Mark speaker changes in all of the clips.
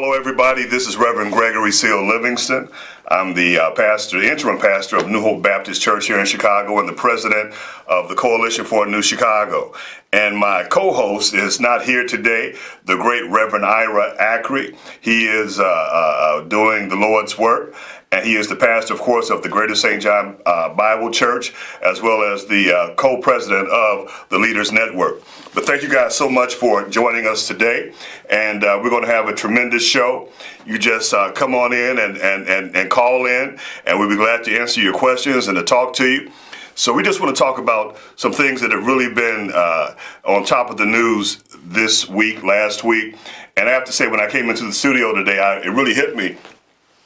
Speaker 1: Hello, everybody. This is Reverend Gregory Seal Livingston. I'm the interim pastor of New Hope Baptist Church here in Chicago and the president of the Coalition for a New Chicago. And my co-host is not here today, the great Reverend Ira Ackery. He is doing the Lord's work. And he is the pastor, of course, of the Greater St. John Bible Church, as well as the co-president of the Leaders Network. But thank you guys so much for joining us today. And we're going to have a tremendous show. You just come on in and call in, and we'll be glad to answer your questions and to talk to you. So we just want to talk about some things that have really been on top of the news this week, last week. And I have to say, when I came into the studio today, it really hit me.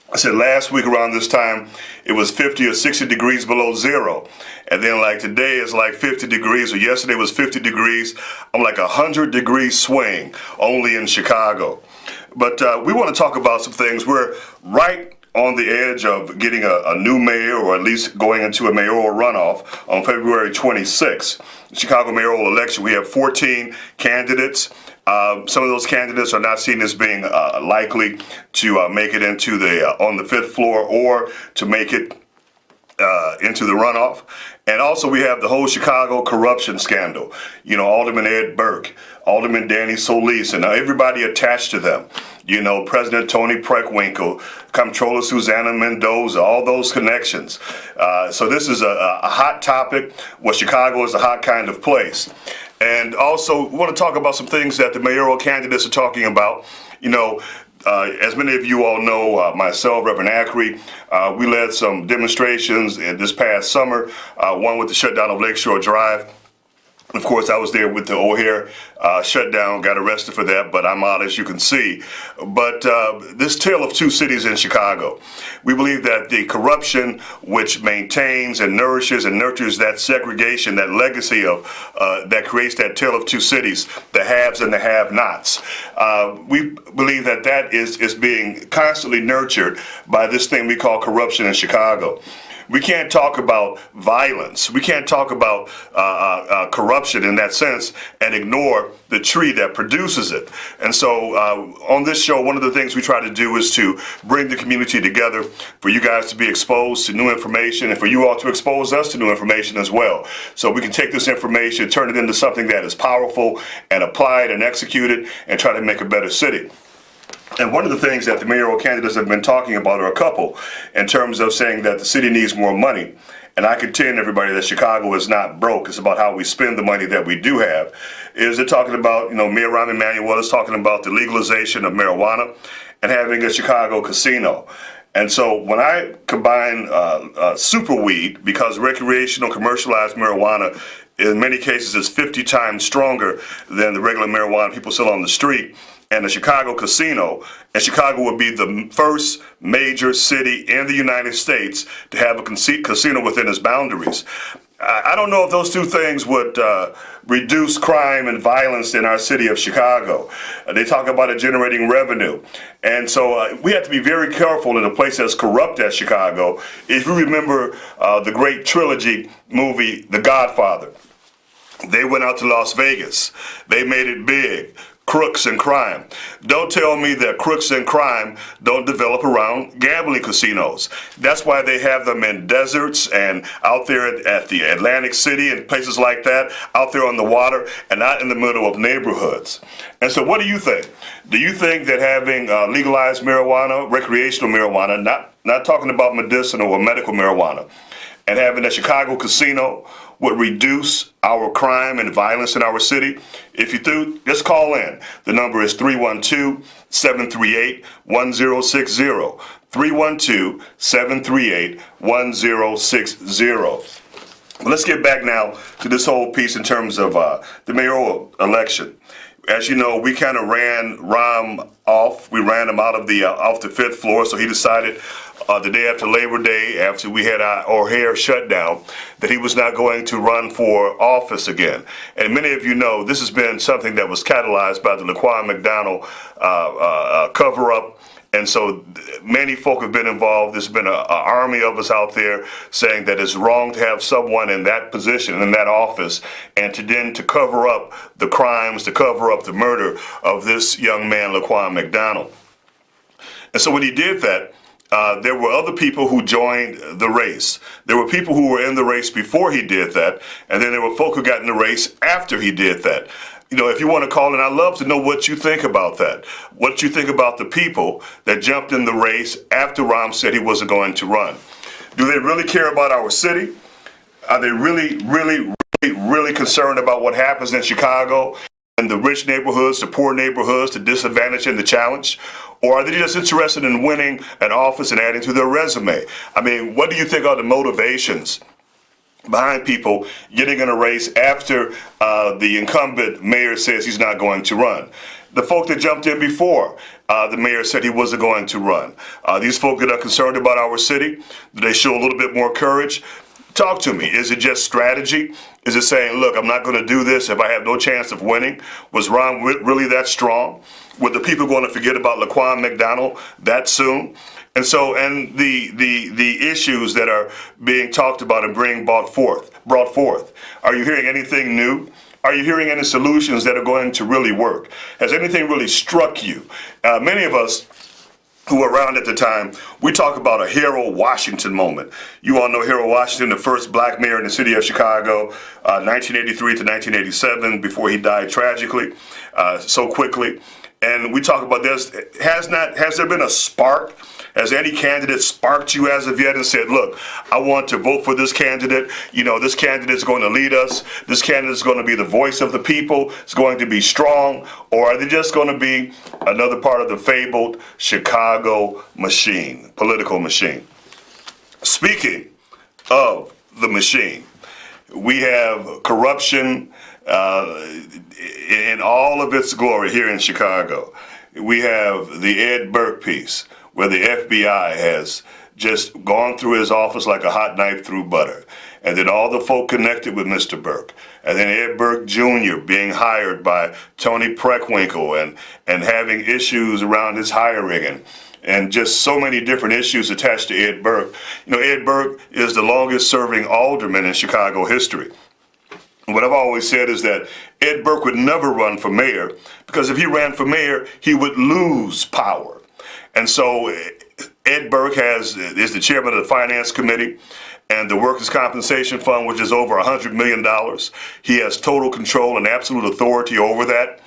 Speaker 1: I said last week around this time, it was 50 or 60 degrees below zero. And then like today it's like 50 degrees, or yesterday was 50 degrees. I'm like 100-degree swing only in Chicago. But we want to talk about some things. We're right on the edge of getting a new mayor, or at least going into a mayoral runoff on February 26th. Chicago Mayoral Election, we have 14 candidates. Some of those candidates are not seen as being likely to make it into on the fifth floor or to make it into the runoff. And also we have the whole Chicago corruption scandal. You know, Alderman Ed Burke, Alderman Danny Solis, and everybody attached to them. You know, President Tony Preckwinkle, Comptroller Susanna Mendoza, all those connections. So this is a hot topic. Well, Chicago is a hot kind of place. And also, we want to talk about some things that the mayoral candidates are talking about. You know, as many of you all know, myself, Reverend Ackery, we led some demonstrations in this past summer, one with the shutdown of Lakeshore Drive. Of course, I was there with the O'Hare shutdown, got arrested for that, but I'm out, as you can see. But this tale of two cities in Chicago, we believe that the corruption which maintains and nourishes and nurtures that segregation, that legacy of that creates that tale of two cities, the haves and the have-nots. We believe that that is being constantly nurtured by this thing we call corruption in Chicago. We can't talk about violence. We can't talk about corruption in that sense and ignore the tree that produces it. And so on this show, one of the things we try to do is to bring the community together, for you guys to be exposed to new information and for you all to expose us to new information as well. So we can take this information, turn it into something that is powerful and apply it and execute it and try to make a better city. And one of the things that the mayoral candidates have been talking about are a couple, in terms of saying that the city needs more money. And I contend, everybody, that Chicago is not broke. It's about how we spend the money that we do have. They're talking about, Mayor Rahm Emanuel is talking about the legalization of marijuana and having a Chicago casino. And so when I combine super weed, because recreational commercialized marijuana in many cases is 50 times stronger than the regular marijuana people sell on the street, and the Chicago casino, and Chicago would be the first major city in the United States to have a casino within its boundaries. I don't know if those two things would reduce crime and violence in our city of Chicago. They talk about it generating revenue. And so we have to be very careful in a place that's corrupt as Chicago. If you remember the great trilogy movie, The Godfather, they went out to Las Vegas. They made it big. Crooks and crime. Don't tell me that crooks and crime don't develop around gambling casinos. That's why they have them in deserts and out there at the Atlantic City and places like that, out there on the water and not in the middle of neighborhoods. And so what do you think? Do you think that having legalized marijuana, recreational marijuana, not talking about medicinal or medical marijuana, and having a Chicago casino would reduce our crime and violence in our city? If you do, just call in. The number is 312-738-1060. 312-738-1060. Let's get back now to this whole piece in terms of the mayoral election. As you know, we kind of ran Rahm off. We ran him out of off the fifth floor, so he decided the day after Labor Day, after we had our O'Hare shutdown, that he was not going to run for office again. And many of you know this has been something that was catalyzed by the Laquan McDonald cover-up. And so many folk have been involved. There's been an army of us out there saying that it's wrong to have someone in that position, in that office, and to cover up the crimes, to cover up the murder of this young man, Laquan McDonald. And so when he did that, there were other people who joined the race. There were people who were in the race before he did that, and then there were folk who got in the race after he did that. You know, if you want to call in, I'd love to know what you think about that. What you think about the people that jumped in the race after Rahm said he wasn't going to run. Do they really care about our city? Are they really concerned about what happens in Chicago and the rich neighborhoods, the poor neighborhoods, the disadvantaged and the challenged? Or are they just interested in winning an office and adding to their resume? I mean, what do you think are the motivations behind people getting in a race after the incumbent mayor says he's not going to run? The folk that jumped in before the mayor said he wasn't going to run. These folk that are concerned about our city, do they show a little bit more courage? Talk to me. Is it just strategy? Is it saying, look, I'm not going to do this if I have no chance of winning? Was Ron really that strong? Were the people going to forget about Laquan McDonald that soon? And so, and the issues that are being talked about and being brought forth. Are you hearing anything new? Are you hearing any solutions that are going to really work? Has anything really struck you? Many of us who were around at the time, we talk about a Harold Washington moment. You all know Harold Washington, the first black mayor in the city of Chicago, 1983 to 1987, before he died tragically, so quickly. And we talk about this. Has there been a spark? Has any candidate sparked you as of yet and said, look, I want to vote for this candidate. You know, this candidate is going to lead us. This candidate is going to be the voice of the people. It's going to be strong. Or are they just going to be another part of the fabled Chicago machine, political machine? Speaking of the machine, we have corruption in all of its glory here in Chicago. We have the Ed Burke piece, where the FBI has just gone through his office like a hot knife through butter. And then all the folk connected with Mr. Burke. And then Ed Burke Jr. being hired by Tony Preckwinkle and having issues around his hiring and just so many different issues attached to Ed Burke. You know, Ed Burke is the longest serving alderman in Chicago history. What I've always said is that Ed Burke would never run for mayor because if he ran for mayor, he would lose power. And so Ed Burke is the chairman of the Finance Committee and the Workers' Compensation Fund, which is over $100 million. He has total control and absolute authority over that.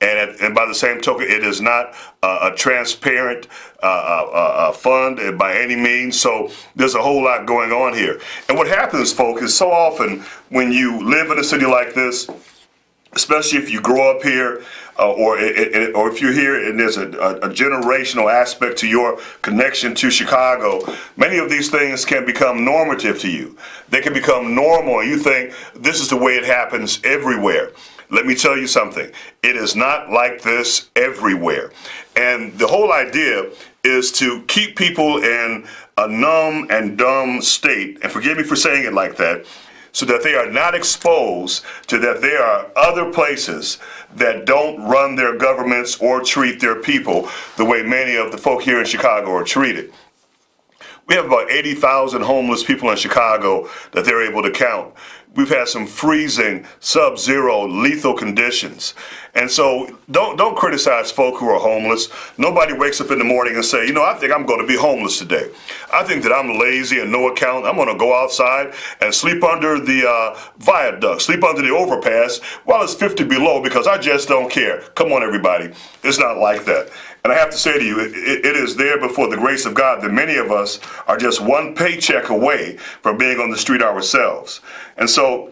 Speaker 1: And by the same token, it is not a transparent fund by any means. So there's a whole lot going on here. And what happens, folks, is so often when you live in a city like this, especially if you grow up here, or if you're here and there's a generational aspect to your connection to Chicago, many of these things can become normative to you. They can become normal, and you think this is the way it happens everywhere. Let me tell you something. It is not like this everywhere. And the whole idea is to keep people in a numb and dumb state, and forgive me for saying it like that, so that they are not exposed to that there are other places that don't run their governments or treat their people the way many of the folk here in Chicago are treated. We have about 80,000 homeless people in Chicago that they're able to count. We've had some freezing, sub-zero, lethal conditions. And so don't criticize folk who are homeless. Nobody wakes up in the morning and say, you know, I think I'm going to be homeless today. I think that I'm lazy and no account. I'm going to go outside and sleep under the viaduct, sleep under the overpass while it's 50 below because I just don't care. Come on, everybody. It's not like that. And I have to say to you, it is there before the grace of God that many of us are just one paycheck away from being on the street ourselves. And so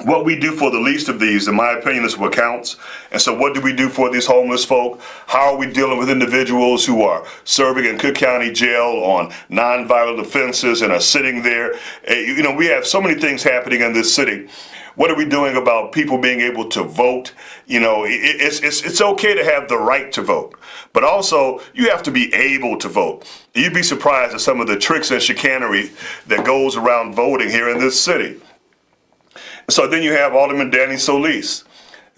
Speaker 1: what we do for the least of these, in my opinion, is what counts. And so what do we do for these homeless folk? How are we dealing with individuals who are serving in Cook County Jail on nonviolent offenses and are sitting there? You know, we have so many things happening in this city. What are we doing about people being able to vote? You know, it's okay to have the right to vote, but also you have to be able to vote. You'd be surprised at some of the tricks and chicanery that goes around voting here in this city. So then you have Alderman Danny Solis.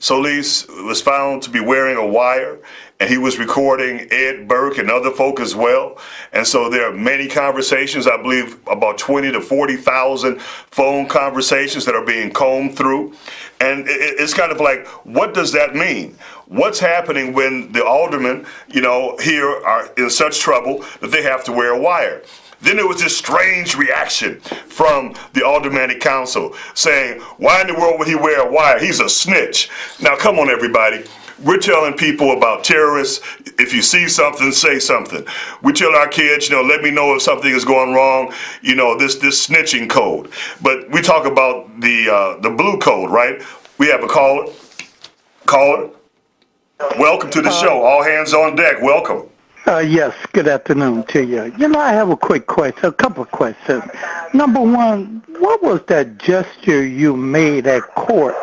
Speaker 1: Solis was found to be wearing a wire, and he was recording Ed Burke and other folk as well. And so there are many conversations, I believe about 20 to 40,000 phone conversations that are being combed through. And it's kind of like, what does that mean? What's happening when the aldermen, here are in such trouble that they have to wear a wire? Then there was this strange reaction from the Aldermanic Council saying, why in the world would he wear a wire? He's a snitch. Now, come on, everybody. We're telling people about terrorists. If you see something, say something. We tell our kids, let me know if something is going wrong, this snitching code. But we talk about the blue code, right? We have a caller. Caller, welcome to the show. All hands on deck. Welcome.
Speaker 2: Yes, good afternoon to you. I have a couple of questions. Number one, what was that gesture you made at court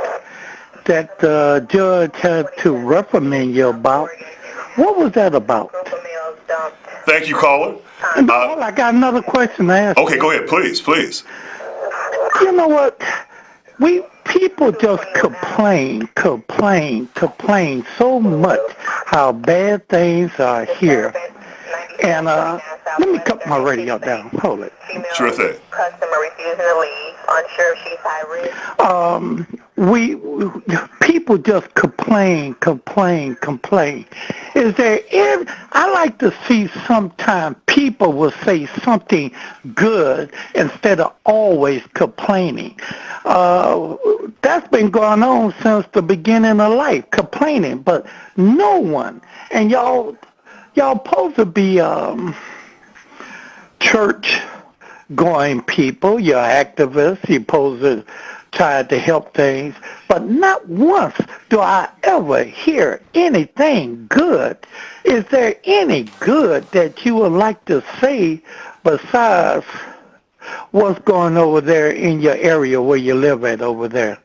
Speaker 2: that the judge had to reprimand you about? What was that about?
Speaker 1: Thank you, caller.
Speaker 2: I got another question to ask.
Speaker 1: Okay, go ahead, please.
Speaker 2: You know what? People just complain so much how bad things are here. And let me cut my radio down. Hold it.
Speaker 1: Sure thing.
Speaker 3: Customer refusing to leave, unsure if she's high risk.
Speaker 2: People just complain. Is there I like to see sometimes people will say something good instead of always complaining. That's been going on since the beginning of life, complaining, but no one, and y'all supposed to be church going people, you're activists, you're supposed to try to help things, but not once do I ever hear anything good. Is there any good that you would like to say besides what's going over there in your area where you live at over there?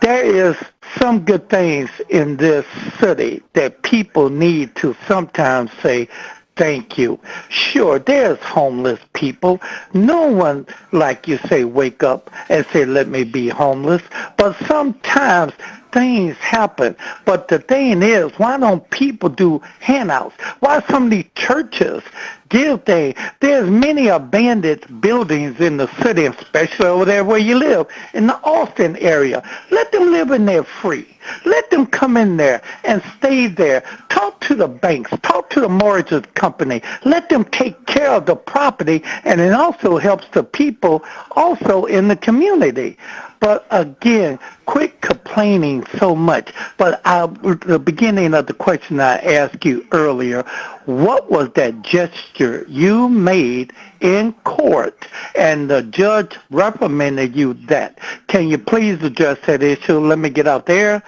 Speaker 2: There is some good things in this city that people need to sometimes say thank you. Sure, there's homeless people. No one, like you say, wake up and say, let me be homeless. But sometimes things happen. But the thing is, why don't people do handouts? Why some of these churches give things? There's many abandoned buildings in the city, especially over there where you live, in the Austin area. Let them live in there free. Let them come in there and stay there. Talk to the banks. Talk to the mortgage company. Let them take care of the property, and it also helps the people also in the community. But again, quit complaining so much. But the beginning of the question I asked you earlier, what was that gesture you made in court and the judge reprimanded you that? Can you please address that issue? Let me get out there.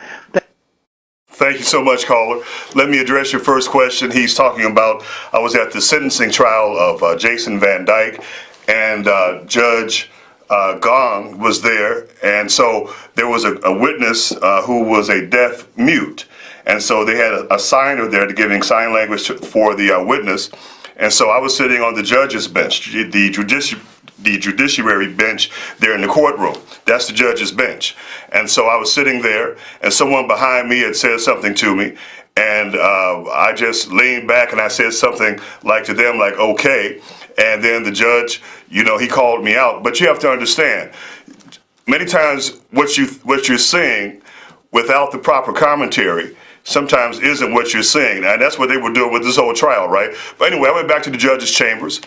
Speaker 1: Thank you so much, caller. Let me address your first question. He's talking about, I was at the sentencing trial of Jason Van Dyke, and Judge Gong was there, and so there was a witness who was a deaf mute, and so they had a signer there to giving sign language for the witness, and so I was sitting on the judge's bench, the judiciary bench there in the courtroom. That's the judge's bench, and so I was sitting there, and someone behind me had said something to me, and I just leaned back and I said something like to them, like, okay. And then the judge, he called me out. But you have to understand, many times what you're saying without the proper commentary sometimes isn't what you're saying. And that's what they were doing with this whole trial, right? But anyway, I went back to the judge's chambers.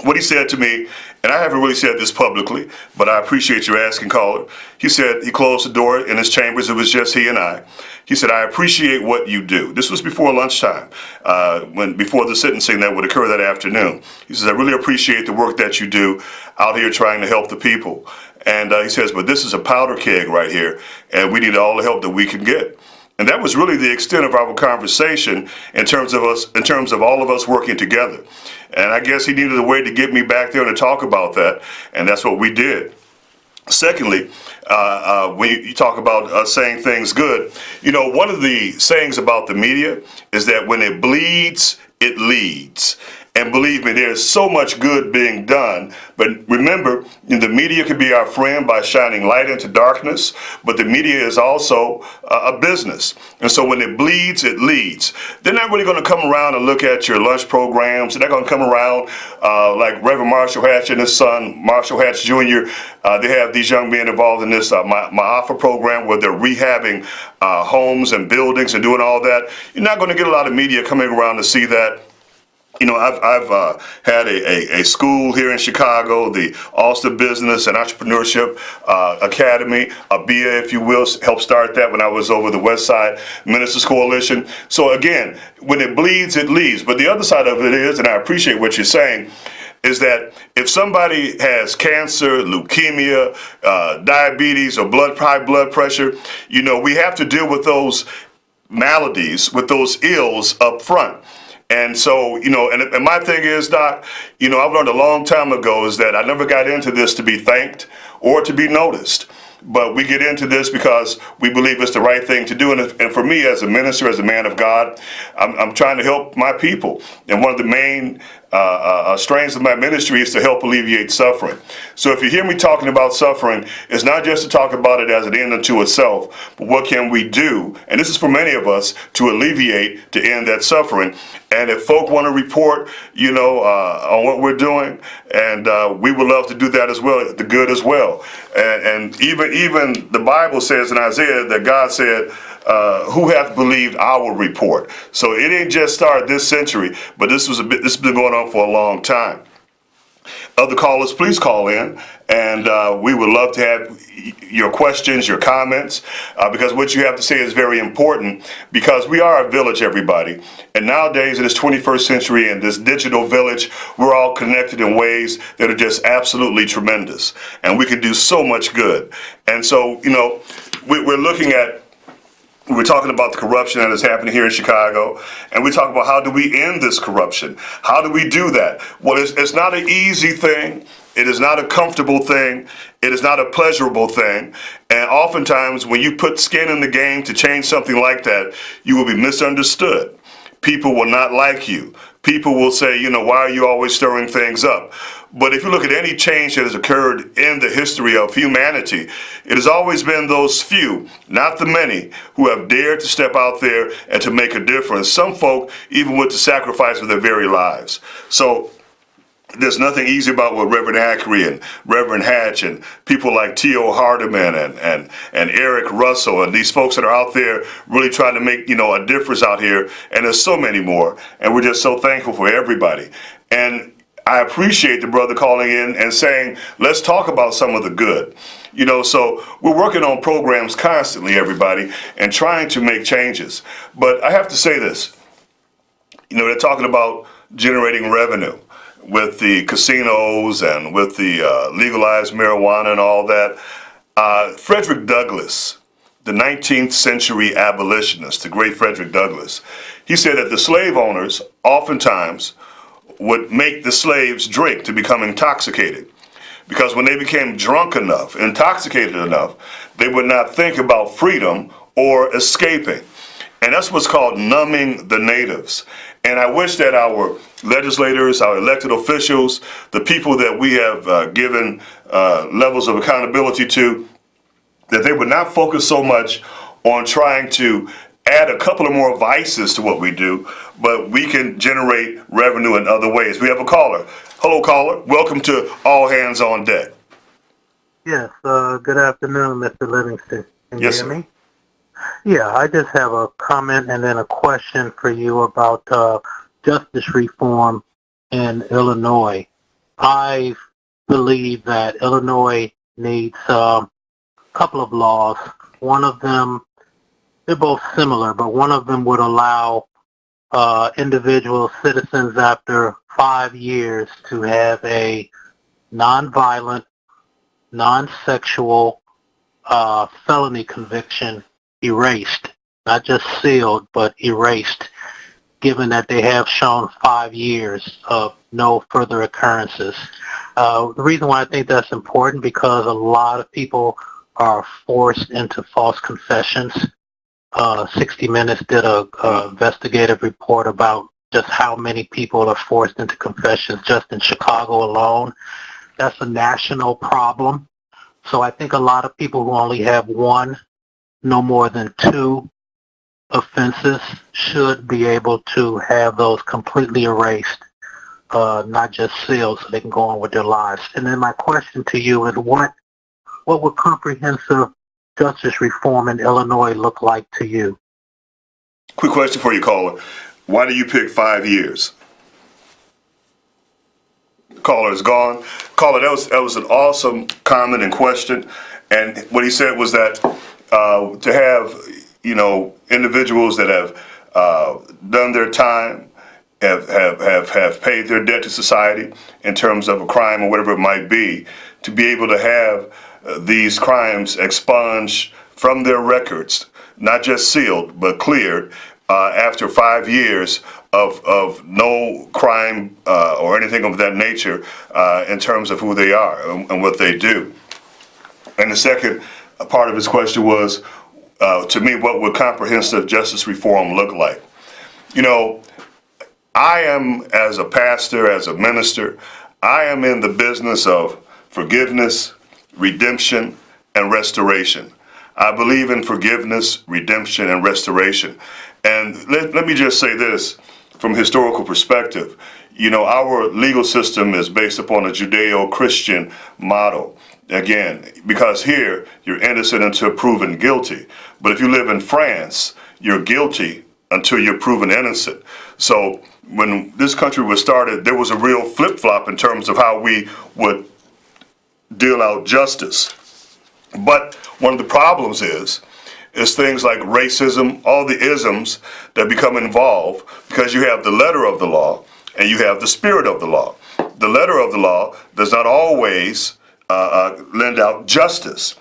Speaker 1: What he said to me, and I haven't really said this publicly, but I appreciate you asking, caller. He said he closed the door in his chambers. It was just he and I. He said, I appreciate what you do. This was before lunchtime, before the sentencing that would occur that afternoon. He says, I really appreciate the work that you do out here trying to help the people. And he says, but this is a powder keg right here, and we need all the help that we can get. And that was really the extent of our conversation in terms of all of us working together. And I guess he needed a way to get me back there to talk about that, and that's what we did. Secondly, when you talk about saying things good, one of the sayings about the media is that when it bleeds, it leads. And believe me, there's so much good being done. But remember, the media can be our friend by shining light into darkness, but the media is also a business. And so when it bleeds, it leads. They're not really going to come around and look at your lunch programs. They're not going to come around like Reverend Marshall Hatch and his son, Marshall Hatch Jr. They have these young men involved in this Ma'afa program where they're rehabbing homes and buildings and doing all that. You're not going to get a lot of media coming around to see that. You know, I've had a school here in Chicago, the Ulster Business and Entrepreneurship Academy, a BA, if you will, helped start that when I was over the West Side Ministers Coalition. So again, when it bleeds, it leads. But the other side of it is, and I appreciate what you're saying, is that if somebody has cancer, leukemia, diabetes, or high blood pressure, you know, we have to deal with those maladies, with those ills up front. And so, you know, and my thing is, Doc, you know, I've learned a long time ago is that I never got into this to be thanked or to be noticed. But we get into this because we believe it's the right thing to do. And for me, as a minister, as a man of God, I'm trying to help my people. And one of the main strains of my ministry is to help alleviate suffering. So if you hear me talking about suffering, it's not just to talk about it as an end unto itself, but what can we do? And this is for many of us to alleviate, to end that suffering. And if folk want to report, you know, on what we're doing, and we would love to do that as well, the good as well. And even the Bible says in Isaiah that God said, who hath believed our report? So it ain't just started this century, but this has been going on for a long time. Other callers, please call in, and we would love to have your questions, your comments, because what you have to say is very important, because we are a village, everybody. And nowadays, in this 21st century, in this digital village, we're all connected in ways that are just absolutely tremendous. And we can do so much good. And so, you know, we're looking at, we're talking about the corruption that is happening here in Chicago, and we talk about how do we end this corruption? How do we do that? Well, it's not an easy thing. It is not a comfortable thing. It is not a pleasurable thing. And oftentimes, when you put skin in the game to change something like that, you will be misunderstood. People will not like you. People will say, you know, why are you always stirring things up? But if you look at any change that has occurred in the history of humanity, it has always been those few, not the many, who have dared to step out there and to make a difference. Some folk even with the sacrifice of their very lives. So there's nothing easy about what Reverend Ackery and Reverend Hatch and people like T.O. Hardiman and Eric Russell and these folks that are out there really trying to make, you know, a difference out here. And there's so many more. And we're just so thankful for everybody. And I appreciate the brother calling in and saying, let's talk about some of the good. You know, so we're working on programs constantly, everybody, and trying to make changes. But I have to say this, you know, they're talking about generating revenue with the casinos and with the legalized marijuana and all that. Frederick Douglass, the 19th century abolitionist, the great Frederick Douglass, he said that the slave owners oftentimes would make the slaves drink to become intoxicated. Because when they became drunk enough, intoxicated enough, they would not think about freedom or escaping. And that's what's called numbing the natives. And I wish that our legislators, our elected officials, the people that we have given levels of accountability to, that they would not focus so much on trying to add a couple of more vices to what we do, but we can generate revenue in other ways. We have a caller. Hello, caller. Welcome to All Hands on Deck.
Speaker 4: Yes, good afternoon, Mr. Livingston. Can you
Speaker 1: Yes,
Speaker 4: hear
Speaker 1: sir.
Speaker 4: me? Yeah, I just have a comment and then a question for you about justice reform in Illinois. I believe that Illinois needs a couple of laws. One of them, they're both similar, but one of them would allow individual citizens after 5 years to have a nonviolent, non-sexual felony conviction erased, not just sealed, but erased, given that they have shown 5 years of no further occurrences. The reason why I think that's important, because a lot of people are forced into false confessions. 60 Minutes did a investigative report about just how many people are forced into confessions just in Chicago alone. That's a national problem. So I think a lot of people who only have one, no more than two offenses should be able to have those completely erased, not just sealed, so they can go on with their lives. And then my question to you is, what would comprehensive justice reform in Illinois look like to you?
Speaker 1: Quick question for you, caller. Why do you pick 5 years? Caller is gone. Caller, that was an awesome comment and question. And what he said was that to have, individuals that have done their time, have paid their debt to society in terms of a crime or whatever it might be, to be able to have these crimes expunged from their records, not just sealed, but cleared after 5 years of no crime or anything of that nature in terms of who they are and what they do. And the second part of his question was, to me, what would comprehensive justice reform look like? I am, as a pastor, as a minister, I am in the business of forgiveness, redemption, and restoration. I believe in forgiveness, redemption, and restoration. And let me just say this from a historical perspective. Our legal system is based upon a Judeo-Christian model. Again, because here you're innocent until proven guilty. But if you live in France, you're guilty until you're proven innocent. So when this country was started, there was a real flip-flop in terms of how we would deal out justice. But one of the problems is things like racism, all the isms that become involved, because you have the letter of the law and you have the spirit of the law. The letter of the law does not always lend out justice.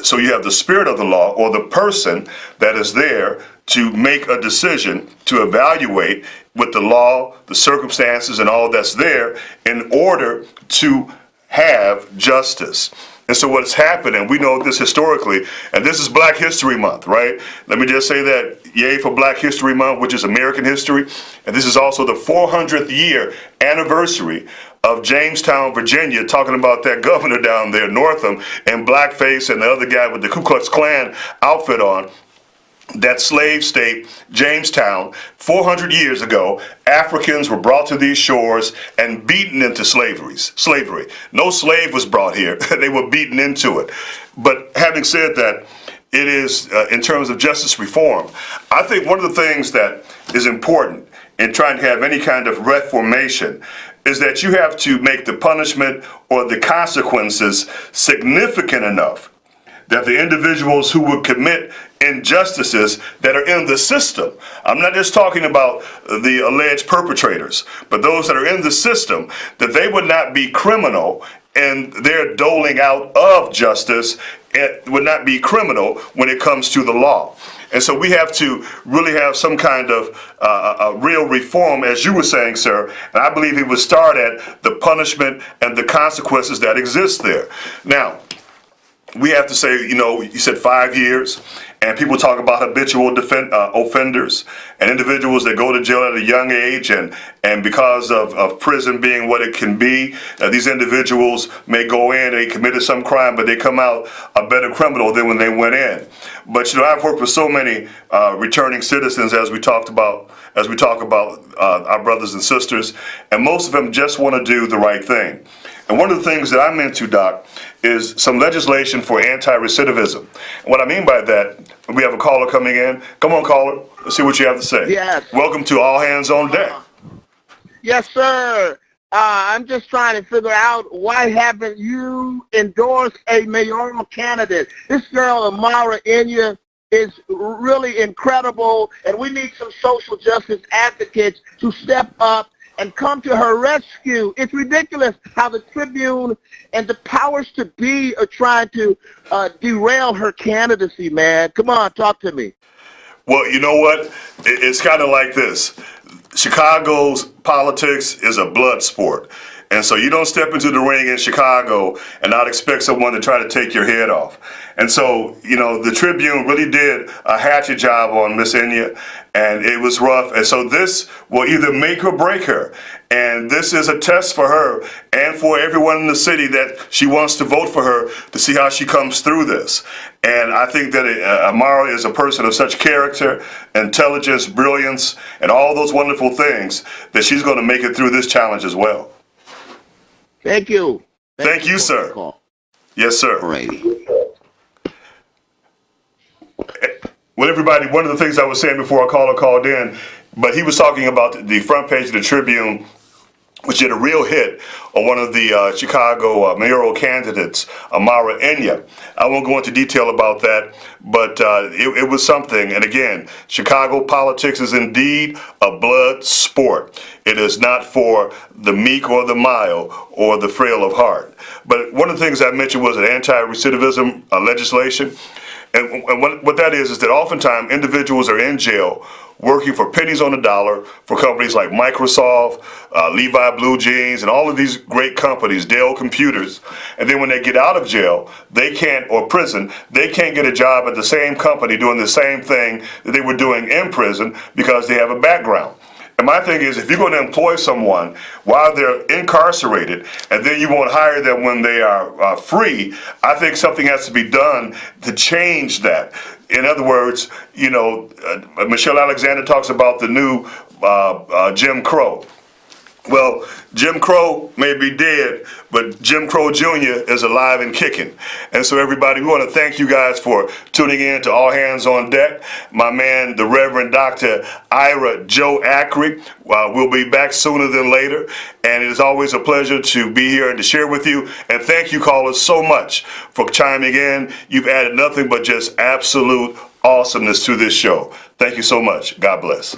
Speaker 1: So you have the spirit of the law, or the person that is there to make a decision, to evaluate with the law, the circumstances, and all that's there in order to have justice. And so what's happened, and we know this historically, and this is Black History Month, right? Let me just say that, yay for Black History Month, which is American history. And this is also the 400th year anniversary of Jamestown, Virginia, talking about that governor down there, Northam, and blackface, and the other guy with the Ku Klux Klan outfit on. That slave state, Jamestown, 400 years ago, Africans were brought to these shores and beaten into slavery. No slave was brought here. They were beaten into it. But having said that, it is, in terms of justice reform, I think one of the things that is important in trying to have any kind of reformation is that you have to make the punishment or the consequences significant enough that the individuals who would commit injustices that are in the system, I'm not just talking about the alleged perpetrators, but those that are in the system, that they would not be criminal in their doling out of justice. It would not be criminal when it comes to the law. And so we have to really have some kind of a real reform, as you were saying, sir. And I believe it would start at the punishment and the consequences that exist there. Now, we have to say, you said 5 years, and people talk about habitual offenders and individuals that go to jail at a young age, and because of prison being what it can be, these individuals may go in, they committed some crime, but they come out a better criminal than when they went in. But I've worked with so many returning citizens as we talk about our brothers and sisters, and most of them just want to do the right thing. And one of the things that I'm into, Doc, is some legislation for anti-recidivism. And what I mean by that, we have a caller coming in. Come on, caller. Let's see what you have to say.
Speaker 5: Yes.
Speaker 1: Welcome to All Hands on Deck.
Speaker 5: Yes, sir. I'm just trying to figure out why haven't you endorsed a mayoral candidate? This girl, Amara Enya, is really incredible, and we need some social justice advocates to step up and come to her rescue. It's ridiculous how the Tribune and the powers to be are trying to derail her candidacy, man. Come on, talk to me.
Speaker 1: Well, you know what? It's kind of like this. Chicago's politics is a blood sport. And so you don't step into the ring in Chicago and not expect someone to try to take your head off. And so, the Tribune really did a hatchet job on Miss Enya, and it was rough. And so this will either make or break her. And this is a test for her and for everyone in the city that she wants to vote for her to see how she comes through this. And I think that Amara is a person of such character, intelligence, brilliance, and all those wonderful things that she's going to make it through this challenge as well.
Speaker 5: Thank you.
Speaker 1: Thank you, sir. Yes, sir.
Speaker 5: Alrighty.
Speaker 1: Well, everybody, one of the things I was saying before our caller called in, but he was talking about the front page of the Tribune, which did a real hit on one of the Chicago mayoral candidates, Amara Enya. I won't go into detail about that, but it was something. And again, Chicago politics is indeed a blood sport. It is not for the meek or the mild or the frail of heart. But one of the things I mentioned was an anti-recidivism legislation. And what that is that oftentimes individuals are in jail working for pennies on the dollar for companies like Microsoft, Levi Blue Jeans, and all of these great companies, Dell Computers. And then when they get out of jail, or prison, they can't get a job at the same company doing the same thing that they were doing in prison because they have a background. And my thing is, if you're going to employ someone while they're incarcerated and then you won't hire them when they are free, I think something has to be done to change that. In other words, Michelle Alexander talks about the new Jim Crow. Well, Jim Crow may be dead, but Jim Crow Jr. is alive and kicking. And so everybody, we want to thank you guys for tuning in to All Hands on Deck. My man, the Reverend Dr. Ira Joe Ackery, will be back sooner than later. And it is always a pleasure to be here and to share with you. And thank you, callers, so much for chiming in. You've added nothing but just absolute awesomeness to this show. Thank you so much. God bless.